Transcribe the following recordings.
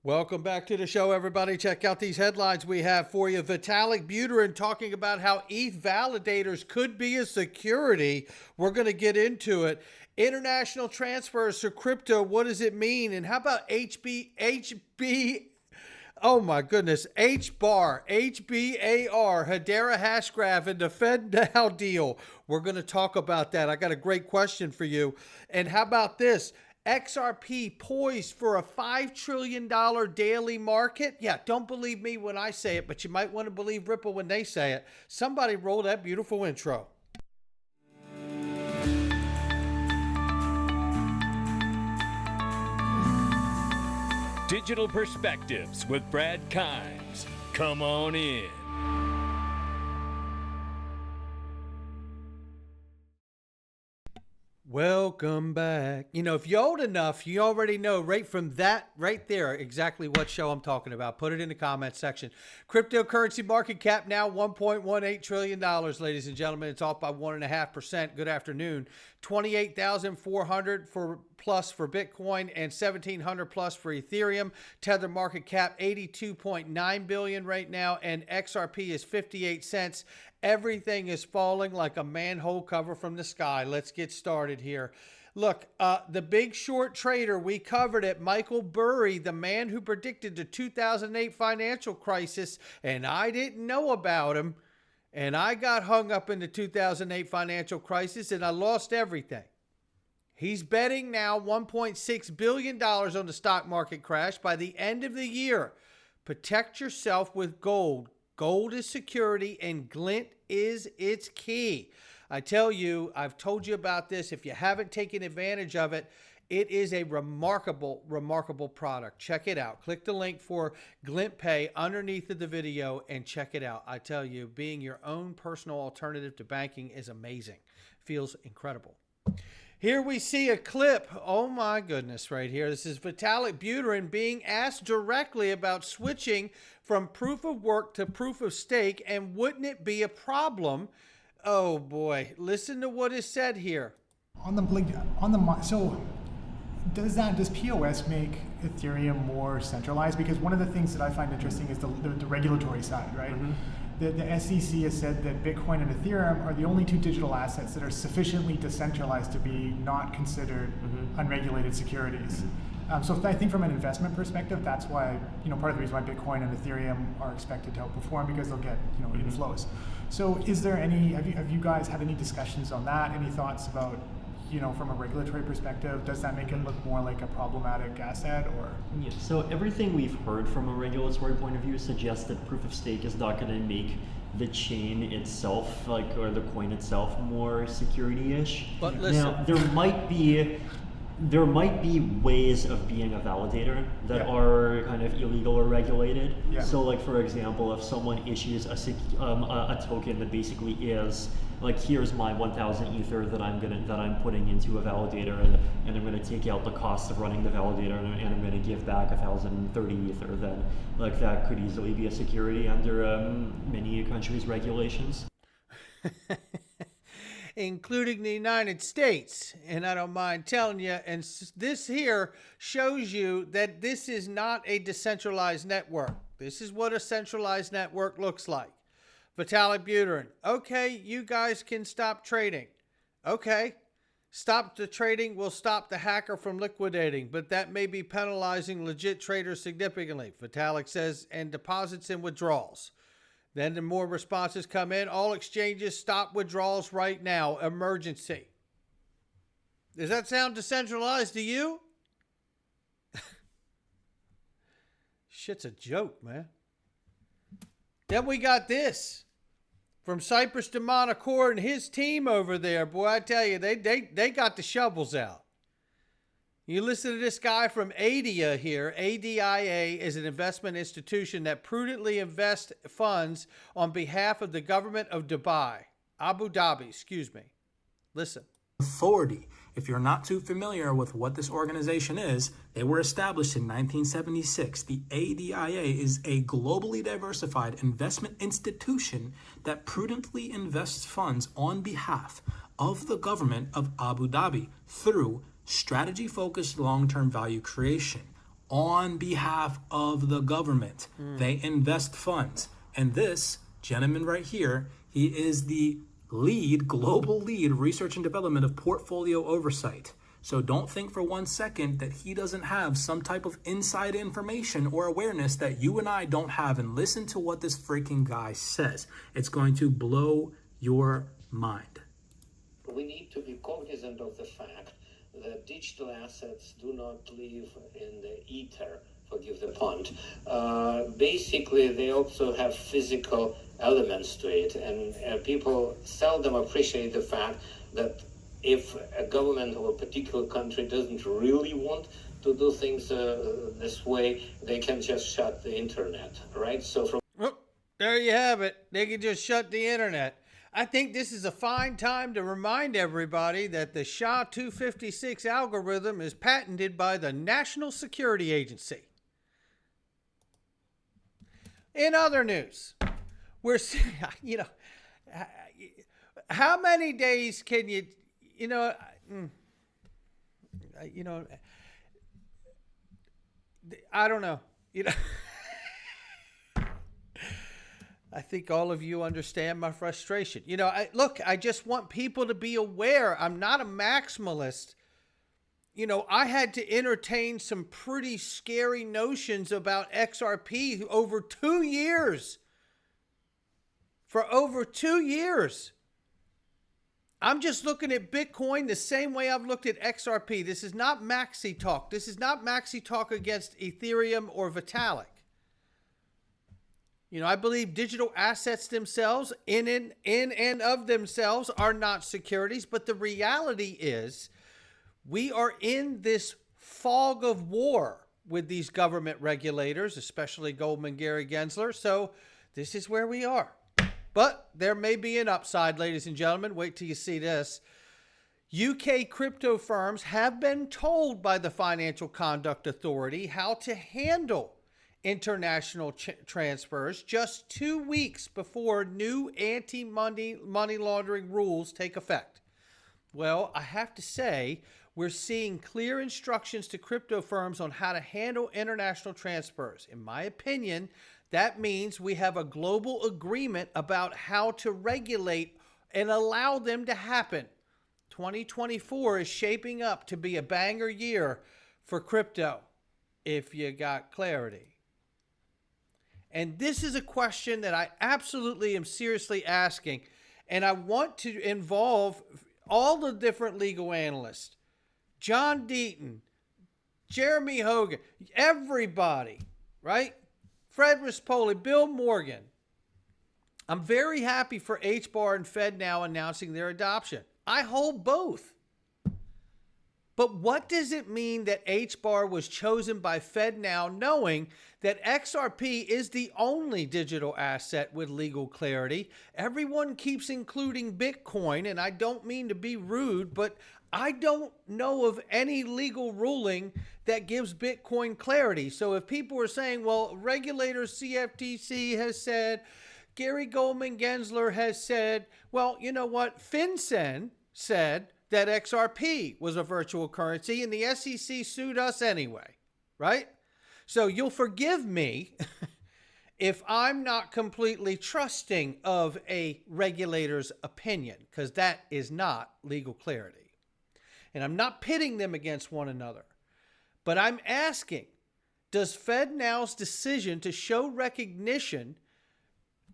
Welcome back to the show, everybody. Check out these headlines we have for you. Vitalik Buterin talking about how ETH validators could be a security. We're going to get into it. International transfers for crypto, what does it mean? And how about oh my goodness, HBAR, HBAR, Hedera Hashgraph, and the FedNow deal. We're going to talk about that. I got a great question for you. And how about this? XRP poised for a $5 trillion daily market. Yeah, don't believe me when I say it, but you might want to believe Ripple when they say it. Somebody roll that beautiful intro. Digital Perspectives with Brad Kimes. Come on in. Welcome back. You know, if you're old enough, you already know right from that right there exactly what show I'm talking about. Put it in the comments section. Cryptocurrency market cap now $1.18 trillion, ladies and gentlemen. It's off by 1.5%. Good afternoon. 28,400 plus for Bitcoin and 1,700 plus for Ethereum. Tether market cap 82.9 billion right now, and XRP is 58 cents. Everything is falling like a manhole cover from the sky. Let's get started here. Look, the big short trader, we covered it, Michael Burry, the man who predicted the 2008 financial crisis, and I didn't know about him. And I got hung up in the 2008 financial crisis, and I lost everything. He's betting now $1.6 billion on the stock market crash by the end of the year. Protect yourself with gold. Gold is security, and glint is its key. I tell you, I've told you about this. If you haven't taken advantage of it, it is a remarkable, remarkable product. Check it out. Click the link for Glint Pay underneath of the video and check it out. I tell you, being your own personal alternative to banking is amazing. Feels incredible. Here we see a clip. Oh my goodness, right here. This is Vitalik Buterin being asked directly about switching from proof of work to proof of stake, and wouldn't it be a problem? Oh boy, listen to what is said here. So does POS make Ethereum more centralized? Because one of the things that I find interesting is the regulatory side, right? Mm-hmm. The SEC has said that Bitcoin and Ethereum are the only two digital assets that are sufficiently decentralized to be not considered unregulated securities. So I think from an investment perspective, that's why, part of the reason why Bitcoin and Ethereum are expected to outperform, because they'll get, inflows. So is there have you guys had any discussions on that? Any thoughts about, from a regulatory perspective, does that make it look more like a problematic asset, or? Yeah, so everything we've heard from a regulatory point of view suggests that proof of stake is not going to make the chain itself, or the coin itself, more security-ish. But listen. Now, there might be ways of being a validator that are kind of illegal or regulated. Yeah. So, for example, if someone issues a token that basically is here's my 1,000 ether that I'm putting into a validator, and I'm going to take out the cost of running the validator, and I'm going to give back 1,030 ether, then that could easily be a security under many countries' regulations. Including the United States. And I don't mind telling you, and this here shows you that this is not a decentralized network. This is what a centralized network looks like. Vitalik Buterin, okay, you guys can stop trading. Okay, stop the trading will stop the hacker from liquidating, but that may be penalizing legit traders significantly, Vitalik says, and deposits and withdrawals. Then the more responses come in. All exchanges stop withdrawals right now. Emergency. Does that sound decentralized to you? Shit's a joke, man. Then we got this from Cypress to Monaco and his team over there. Boy, I tell you, they got the shovels out. You listen to this guy from ADIA here. ADIA is an investment institution that prudently invests funds on behalf of the government of Abu Dhabi, excuse me. Listen. Authority. If you're not too familiar with what this organization is, they were established in 1976. The ADIA is a globally diversified investment institution that prudently invests funds on behalf of the government of Abu Dhabi through strategy-focused long-term value creation. on behalf of the government. They invest funds. And this gentleman right here, he is the global lead research and development of portfolio oversight. So don't think for 1 second that he doesn't have some type of inside information or awareness that you and I don't have. And listen to what this freaking guy says. It's going to blow your mind. We need to be cognizant of the fact that digital assets do not live in the ether, forgive the pun. Basically, they also have physical elements to it, and people seldom appreciate the fact that if a government or a particular country doesn't really want to do things this way, they can just shut the internet, right? So from there you have it. They can just shut the internet. I think this is a fine time to remind everybody that the SHA-256 algorithm is patented by the National Security Agency. In other news, we're seeing, how many days can you, I don't know, I think all of you understand my frustration. I just want people to be aware. I'm not a maximalist. I had to entertain some pretty scary notions about XRP over 2 years. For over 2 years. I'm just looking at Bitcoin the same way I've looked at XRP. This is not maxi talk. This is not maxi talk against Ethereum or Vitalik. I believe digital assets themselves, in and of themselves, are not securities. But the reality is, we are in this fog of war with these government regulators, especially Goldman, Gary Gensler. So this is where we are. But there may be an upside, ladies and gentlemen. Wait till you see this. UK crypto firms have been told by the Financial Conduct Authority how to handle international transfers just 2 weeks before new anti-money laundering rules take effect. Well, I have to say, we're seeing clear instructions to crypto firms on how to handle international transfers. In my opinion, that means we have a global agreement about how to regulate and allow them to happen. 2024 is shaping up to be a banger year for crypto, if you got clarity. And this is a question that I absolutely am seriously asking, and I want to involve all the different legal analysts, John Deaton, Jeremy Hogan, everybody, right? Fred Rispoli, Bill Morgan. I'm very happy for HBAR and FedNow announcing their adoption. I hold both. But what does it mean that HBAR was chosen by FedNow, knowing that XRP is the only digital asset with legal clarity? Everyone keeps including Bitcoin, and I don't mean to be rude, but I don't know of any legal ruling that gives Bitcoin clarity. So if people are saying, well, regulator CFTC has said, Gary Goldman Gensler has said, well, you know what? FinCEN said that XRP was a virtual currency, and the SEC sued us anyway, right? So you'll forgive me if I'm not completely trusting of a regulator's opinion, because that is not legal clarity. And I'm not pitting them against one another. But I'm asking, does FedNow's decision to show recognition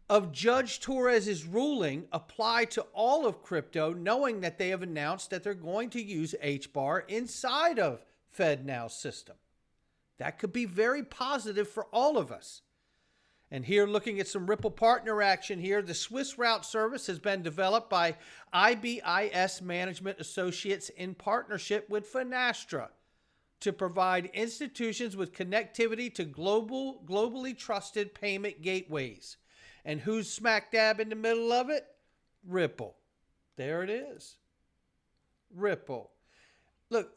of Judge Torres's ruling apply to all of crypto, knowing that they have announced that they're going to use HBAR inside of FedNow's system? That could be very positive for all of us. And here, looking at some Ripple partner action here, the Swiss route service has been developed by IBIS Management Associates in partnership with Finastra to provide institutions with connectivity to globally trusted payment gateways. And who's smack dab in the middle of it? Ripple. There it is. Ripple. Look,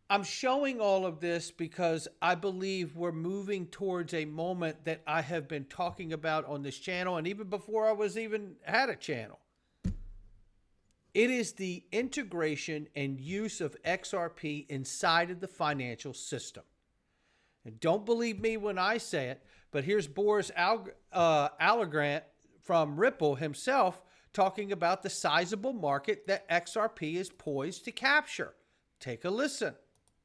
I'm showing all of this because I believe we're moving towards a moment that I have been talking about on this channel, and even before I was even had a channel. It is the integration and use of XRP inside of the financial system. And don't believe me when I say it, but here's Boris Allegrant from Ripple himself talking about the sizable market that XRP is poised to capture. Take a listen.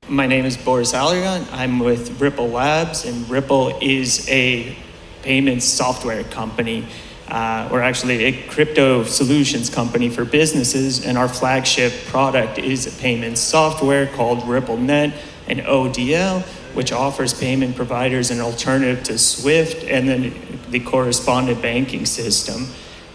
My name is Boris Allegrant. I'm with Ripple Labs, and Ripple is a payments software company. We're actually a crypto solutions company for businesses, and our flagship product is a payments software called RippleNet, an ODL, which offers payment providers an alternative to SWIFT and then the correspondent banking system.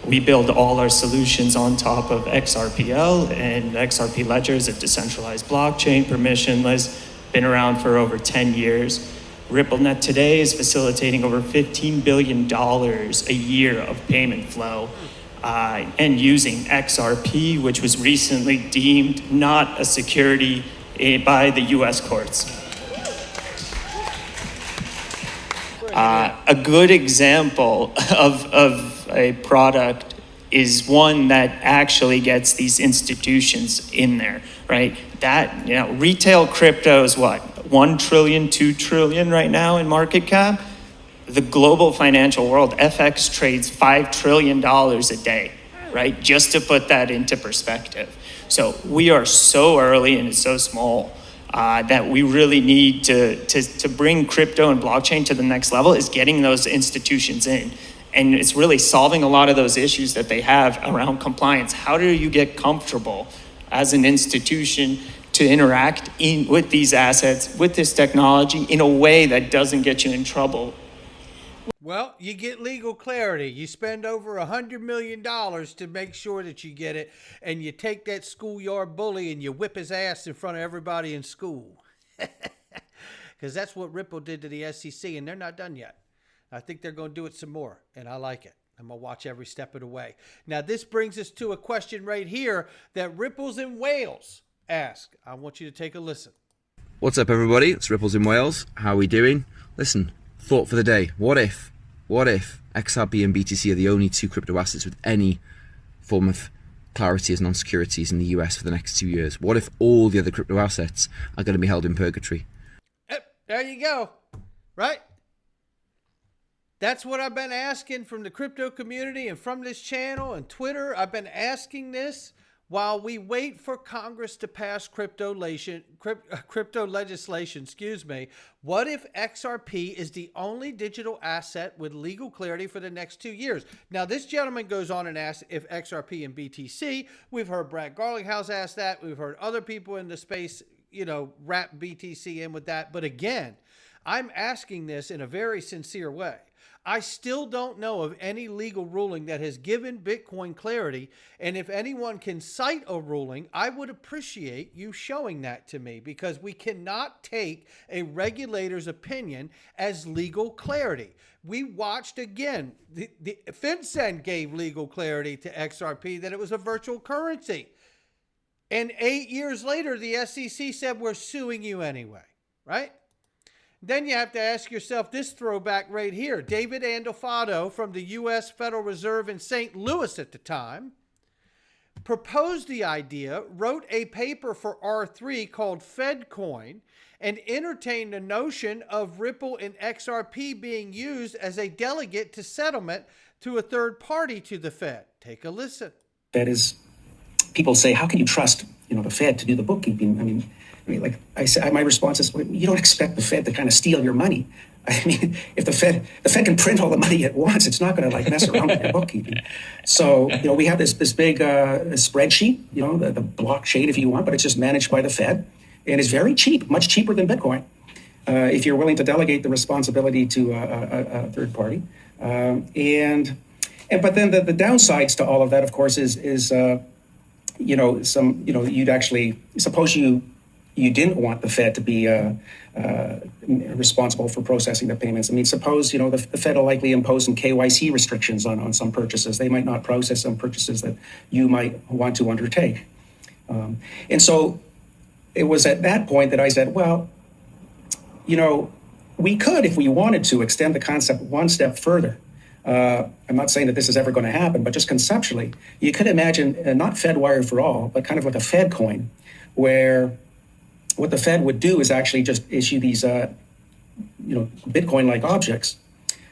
We build all our solutions on top of XRPL, and XRP Ledger is a decentralized blockchain, permissionless, been around for over 10 years. RippleNet today is facilitating over $15 billion a year of payment flow and using XRP, which was recently deemed not a security by the US courts. A good example of a product is one that actually gets these institutions in there, right? That, retail crypto is what? 1 trillion, 2 trillion right now in market cap. The global financial world, FX trades $5 trillion a day, right? Just to put that into perspective. So we are so early and it's so small that we really need to bring crypto and blockchain to the next level is getting those institutions in. And it's really solving a lot of those issues that they have around compliance. How do you get comfortable as an institution to interact with these assets, with this technology in a way that doesn't get you in trouble? Well, you get legal clarity. You spend over $100 million to make sure that you get it, and you take that schoolyard bully and you whip his ass in front of everybody in school. Because that's what Ripple did to the SEC, and they're not done yet. I think they're going to do it some more, and I like it. I'm going to watch every step of the way. Now, this brings us to a question right here that Ripples in Wales ask. I want you to take a listen. What's up, everybody? It's Ripples in Wales. How are we doing? Listen, thought for the day. What if XRP and BTC are the only two crypto assets with any form of clarity as non-securities in the US for the next 2 years? What if all the other crypto assets are going to be held in purgatory? There you go. Right? That's what I've been asking from the crypto community and from this channel and Twitter. I've been asking this while we wait for Congress to pass crypto legislation. What if XRP is the only digital asset with legal clarity for the next 2 years? Now, this gentleman goes on and asks if XRP and BTC. We've heard Brad Garlinghouse ask that. We've heard other people in the space, wrap BTC in with that. But again, I'm asking this in a very sincere way. I still don't know of any legal ruling that has given Bitcoin clarity. And if anyone can cite a ruling, I would appreciate you showing that to me, because we cannot take a regulator's opinion as legal clarity. We watched again, the FinCEN gave legal clarity to XRP that it was a virtual currency. And 8 years later, the SEC said, we're suing you anyway, right? Then you have to ask yourself this throwback right here. David Andolfado from the U.S. Federal Reserve in St. Louis at the time proposed the idea, wrote a paper for R3 called FedCoin, and entertained the notion of Ripple and XRP being used as a delegate to settlement to a third party to the Fed. Take a listen. That is, people say, how can you trust, the Fed to do the bookkeeping? I mean, like I said, my response is, you don't expect the Fed to kind of steal your money. I mean, if the Fed can print all the money at once, it's not going to mess around with your bookkeeping. So, we have this big spreadsheet, the blockchain if you want, but it's just managed by the Fed, and it's very cheap, much cheaper than Bitcoin, if you're willing to delegate the responsibility to a third party. But then the downsides to all of that, of course, is you'd actually suppose you didn't want the Fed to be responsible for processing the payments. I mean, suppose, the Fed will likely impose some KYC restrictions on some purchases. They might not process some purchases that you might want to undertake. And so it was at that point that I said, well, we could, if we wanted to, extend the concept one step further. I'm not saying that this is ever going to happen, but just conceptually, you could imagine not FedWire for all, but kind of like a Fed coin, where what the Fed would do is actually just issue these Bitcoin-like objects.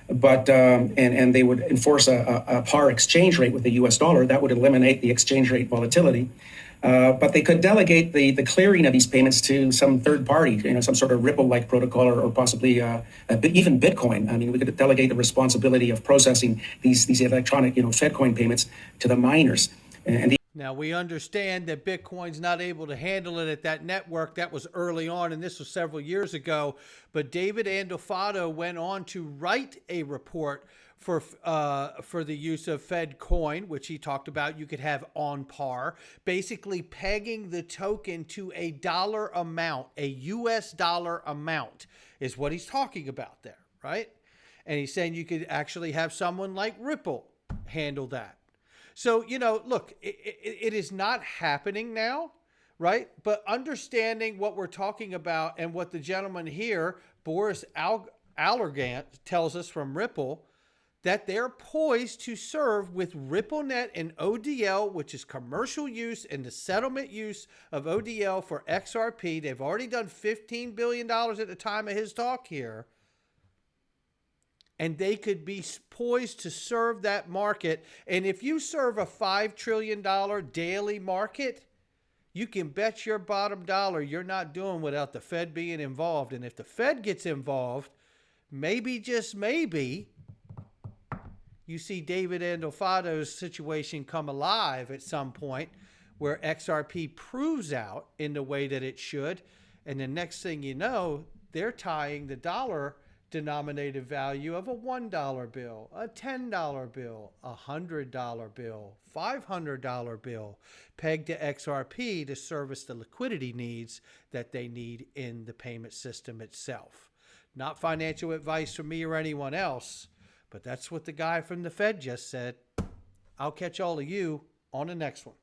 But and they would enforce a par exchange rate with the U.S. dollar. That would eliminate the exchange rate volatility. But they could delegate the clearing of these payments to some third party, some sort of Ripple-like protocol, or possibly even Bitcoin. I mean, we could delegate the responsibility of processing these electronic, FedCoin payments to the miners. Now, we understand that Bitcoin's not able to handle it at that network. That was early on, and this was several years ago. But David Andelfato went on to write a report for the use of FedCoin, which he talked about you could have on par, basically pegging the token to a dollar amount, a US dollar amount is what he's talking about there, right? And he's saying you could actually have someone like Ripple handle that. So, look, it is not happening now, right? But understanding what we're talking about and what the gentleman here, Boris Allergant, tells us from Ripple, that they're poised to serve with RippleNet and ODL, which is commercial use and the settlement use of ODL for XRP. They've already done $15 billion at the time of his talk here. And they could be poised to serve that market. And if you serve a $5 trillion daily market, you can bet your bottom dollar you're not doing without the Fed being involved. And if the Fed gets involved, maybe, just maybe, you see David Andelfato's situation come alive at some point where XRP proves out in the way that it should. And the next thing you know, they're tying the dollar denominated value of a $1 bill, a $10 bill, a $100 bill, $500 bill, pegged to XRP to service the liquidity needs that they need in the payment system itself. Not financial advice from me or anyone else, but that's what the guy from the Fed just said. I'll catch all of you on the next one.